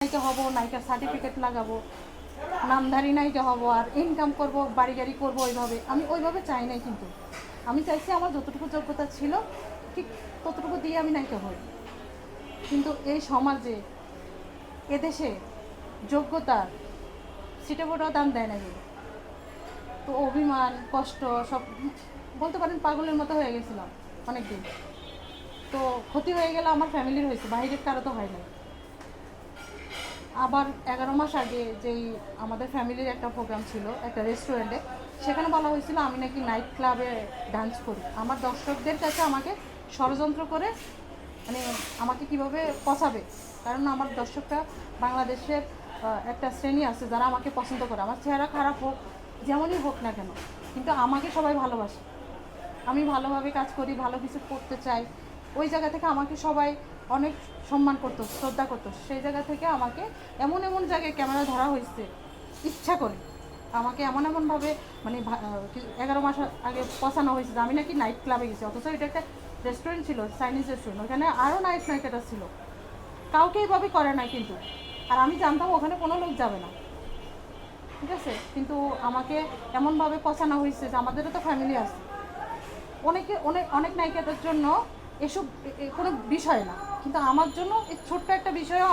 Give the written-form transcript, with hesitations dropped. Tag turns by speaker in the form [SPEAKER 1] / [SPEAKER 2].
[SPEAKER 1] নায়িকা হব, নায়িকা সার্টিফিকেট লাগাবো, নামধারী নায়িকা হব আর ইনকাম করব, বাড়ি গাড়ি করবো, ওইভাবে আমি ওইভাবে চাই নাই। কিন্তু আমি চাইছি আমার যতটুকু যোগ্যতা ছিল ঠিক ততটুকু দিয়ে আমি নায়িকা হই। কিন্তু এই সমাজে এদেশে যোগ্যতার সিটে বড়ও দাম দেয় না কেউ। তো অভিমান কষ্ট সব বলতে পারেন পাগলের মতো হয়ে গেছিলাম অনেক দিন। তো ক্ষতি হয়ে গেল আমার ফ্যামিলির হয়েছে, বাইরের কারো তো হয় না। আবার 11 মাস আগে যেই আমাদের ফ্যামিলির একটা প্রোগ্রাম ছিল একটা রেস্টুরেন্টে, সেখানে বলা হয়েছিল আমি নাকি নাইট ক্লাবে ডান্স করি। আমার দর্শকদের কাছে আমাকে ষড়যন্ত্র করে মানে আমাকে কিভাবে পচাবে, কারণ আমার দর্শকরা বাংলাদেশের একটা শ্রেণী আছে যারা আমাকে পছন্দ করে। আমার চেহারা খারাপ হোক, যেমনই হোক না কেন, কিন্তু আমাকে সবাই ভালোবাসে। আমি ভালোভাবে কাজ করি, ভালো কিছু করতে চাই। ওই জায়গা থেকে আমাকে সবাই অনেক সম্মান করতো, শ্রদ্ধা করতো। সেই জায়গা থেকে আমাকে এমন এমন জায়গায় ক্যামেরা ধরা হয়েছে ইচ্ছা করে। আমাকে এমনভাবে মানে 11 মাস আগে পচানো হয়েছে যে আমি নাকি নাইট ক্লাবে গেছি, অথচ এটা একটা রেস্টুরেন্ট ছিল, চাইনিজ রেস্টুরেন্ট। ওখানে আরও নায়িকাটা ছিল, কাউকে এইভাবে করে না কিন্তু। আর আমি জানতাম ওখানে কোনো লোক যাবে না, ঠিক আছে, কিন্তু আমাকে এমনভাবে পচানো হয়েছে যে আমাদেরও তো ফ্যামিলি আছে। অনেকে অনেক অনেক নায়িকাদের জন্য এসব কোনো বিষয় না, কিন্তু আমার জন্য এই ছোট্ট একটা বিষয়ও